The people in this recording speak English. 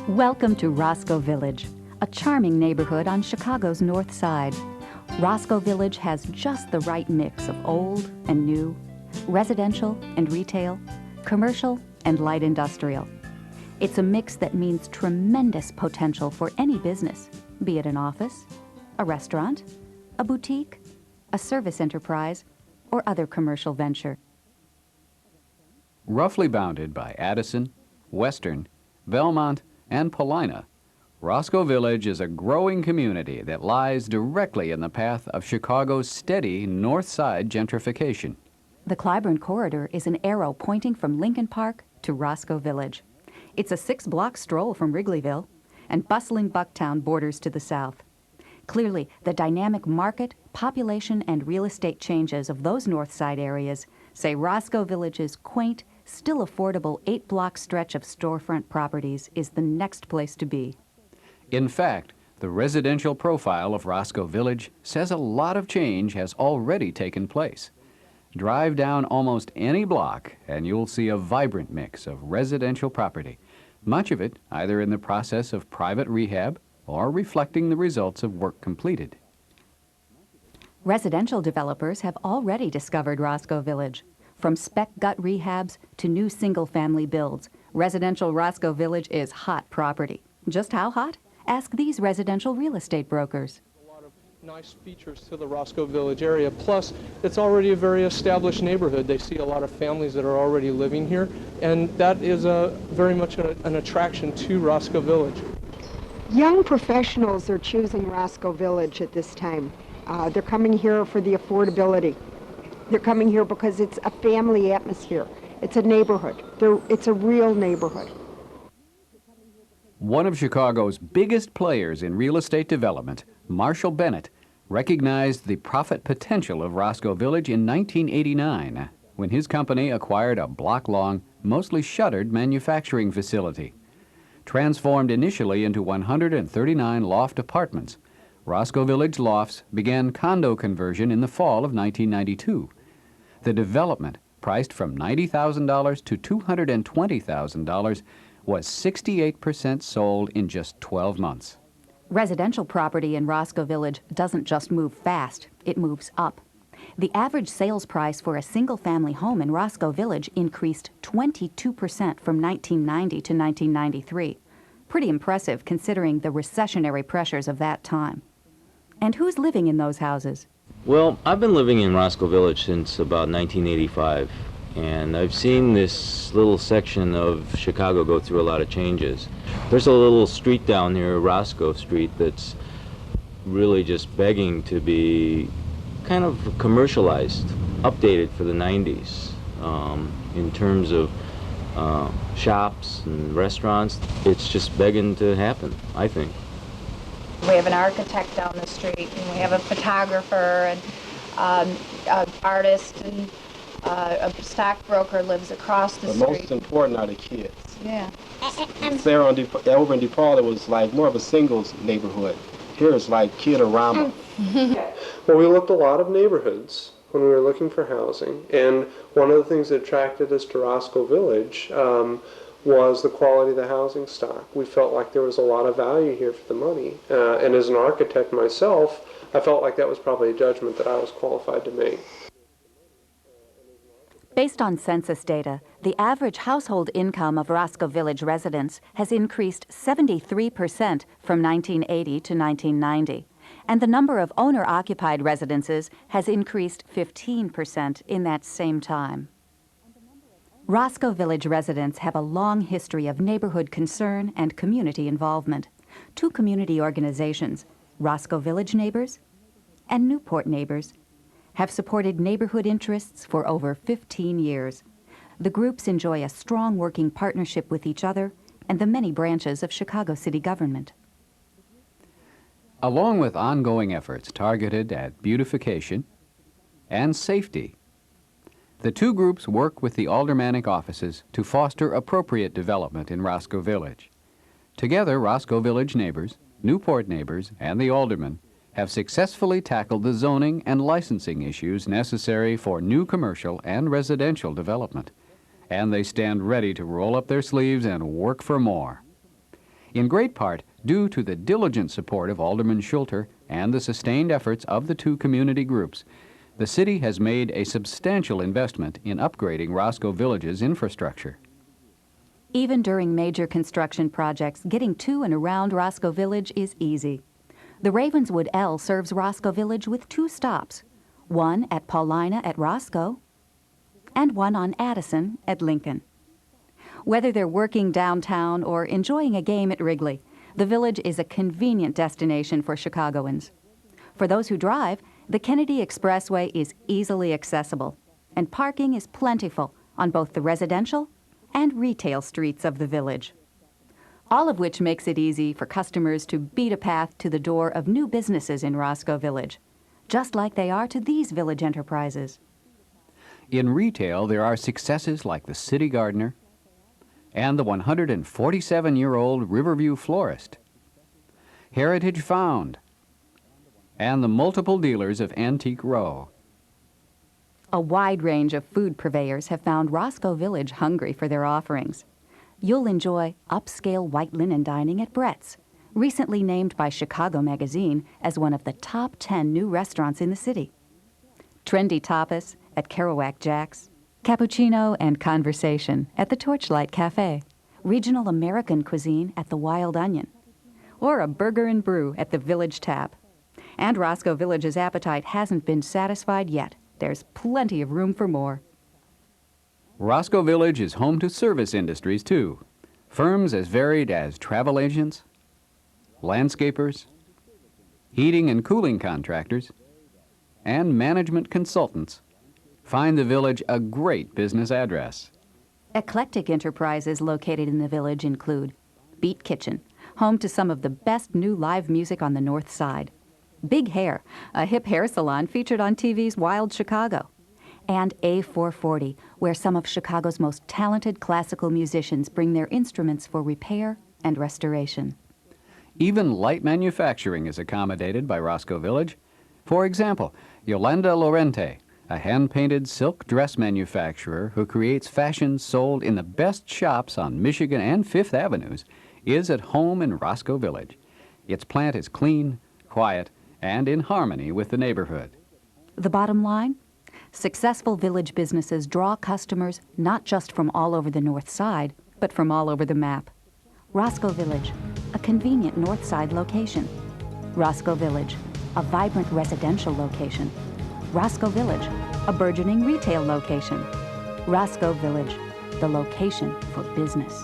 Welcome to Roscoe Village, a charming neighborhood on Chicago's north side. Roscoe Village has just the right mix of old and new, residential and retail, commercial and light industrial. It's a mix that means tremendous potential for any business, be it an office, a restaurant, a boutique, a service enterprise, or other commercial venture. Roughly bounded by Addison, Western, Belmont, and Paulina, Roscoe Village is a growing community that lies directly in the path of Chicago's steady north side gentrification. The Clybourn Corridor is an arrow pointing from Lincoln Park to Roscoe Village. It's a 6-block stroll from Wrigleyville, and bustling Bucktown borders to the south. Clearly, the dynamic market, population, and real estate changes of those north side areas say Roscoe Village's quaint, still affordable 8-block stretch of storefront properties is the next place to be. In fact, the residential profile of Roscoe Village says a lot of change has already taken place. Drive down almost any block and you'll see a vibrant mix of residential property, much of it either in the process of private rehab or reflecting the results of work completed. Residential developers have already discovered Roscoe Village. From spec gut rehabs to new single-family builds, residential Roscoe Village is hot property. Just how hot? Ask these residential real estate brokers. A lot of nice features to the Roscoe Village area. Plus, it's already a very established neighborhood. They see a lot of families that are already living here, and that is very much an attraction to Roscoe Village. Young professionals are choosing Roscoe Village at this time. They're coming here for the affordability. They're coming here because it's a family atmosphere. It's a neighborhood. It's a real neighborhood. One of Chicago's biggest players in real estate development, Marshall Bennett, recognized the profit potential of Roscoe Village in 1989 when his company acquired a block-long, mostly shuttered manufacturing facility. Transformed initially into 139 loft apartments, Roscoe Village Lofts began condo conversion in the fall of 1992. The development, priced from $90,000 to $220,000, was 68% sold in just 12 months. Residential property in Roscoe Village doesn't just move fast, it moves up. The average sales price for a single-family home in Roscoe Village increased 22% from 1990 to 1993. Pretty impressive considering the recessionary pressures of that time. And who's living in those houses? Well, I've been living in Roscoe Village since about 1985, and I've seen this little section of Chicago go through a lot of changes. There's a little street down here, Roscoe Street, that's really just begging to be kind of commercialized, updated for the 90s in terms of shops and restaurants. It's just begging to happen, I think. We have an architect down the street, and we have a photographer, and an artist, and a stockbroker lives across the street. The most important are the kids. Yeah. There over in DePaul, it was like more of a singles neighborhood. Here it's like kid-a-rama. Well, we looked a lot of neighborhoods when we were looking for housing, and one of the things that attracted us to Roscoe Village was the quality of the housing stock. We felt like there was a lot of value here for the money, and as an architect myself, I felt like that was probably a judgment that I was qualified to make. Based on census data, the average household income of Roscoe Village residents has increased 73% from 1980 to 1990, and the number of owner-occupied residences has increased 15% in that same time. Roscoe Village residents have a long history of neighborhood concern and community involvement. Two community organizations, Roscoe Village Neighbors and Newport Neighbors, have supported neighborhood interests for over 15 years. The groups enjoy a strong working partnership with each other and the many branches of Chicago city government. Along with ongoing efforts targeted at beautification and safety, the two groups work with the aldermanic offices to foster appropriate development in Roscoe Village. Together, Roscoe Village Neighbors, Newport Neighbors, and the aldermen have successfully tackled the zoning and licensing issues necessary for new commercial and residential development, and they stand ready to roll up their sleeves and work for more. in great part due to the diligent support of Alderman Schulter and the sustained efforts of the two community groups. The city has made a substantial investment in upgrading Roscoe Village's infrastructure. Even during major construction projects, getting to and around Roscoe Village is easy. The Ravenswood L serves Roscoe Village with 2 stops, one at Paulina at Roscoe and one on Addison at Lincoln. Whether they're working downtown or enjoying a game at Wrigley, the Village is a convenient destination for Chicagoans. For those who drive, the Kennedy Expressway is easily accessible, and parking is plentiful on both the residential and retail streets of the Village. All of which makes it easy for customers to beat a path to the door of new businesses in Roscoe Village, just like they are to these Village enterprises. In retail, there are successes like the City Gardener and the 147-year-old Riverview Florist, Heritage Found, and the multiple dealers of Antique Row. A wide range of food purveyors have found Roscoe Village hungry for their offerings. You'll enjoy upscale white linen dining at Brett's, recently named by Chicago Magazine as one of the top 10 new restaurants in the city. Trendy tapas at Kerouac Jack's, cappuccino and conversation at the Torchlight Cafe, regional American cuisine at the Wild Onion, or a burger and brew at the Village Tap. And Roscoe Village's appetite hasn't been satisfied yet. There's plenty of room for more. Roscoe Village is home to service industries, too. Firms as varied as travel agents, landscapers, heating and cooling contractors, and management consultants find the Village a great business address. Eclectic enterprises located in the Village include Beat Kitchen, home to some of the best new live music on the North Side; Big Hair, a hip hair salon featured on TV's Wild Chicago; and A440, where some of Chicago's most talented classical musicians bring their instruments for repair and restoration. Even light manufacturing is accommodated by Roscoe Village. For example, Yolanda Lorente, a hand-painted silk dress manufacturer who creates fashions sold in the best shops on Michigan and Fifth Avenues, is at home in Roscoe Village. Its plant is clean, quiet, and in harmony with the neighborhood. The bottom line? Successful Village businesses draw customers not just from all over the North Side, but from all over the map. Roscoe Village, a convenient North Side location. Roscoe Village, a vibrant residential location. Roscoe Village, a burgeoning retail location. Roscoe Village, the location for business.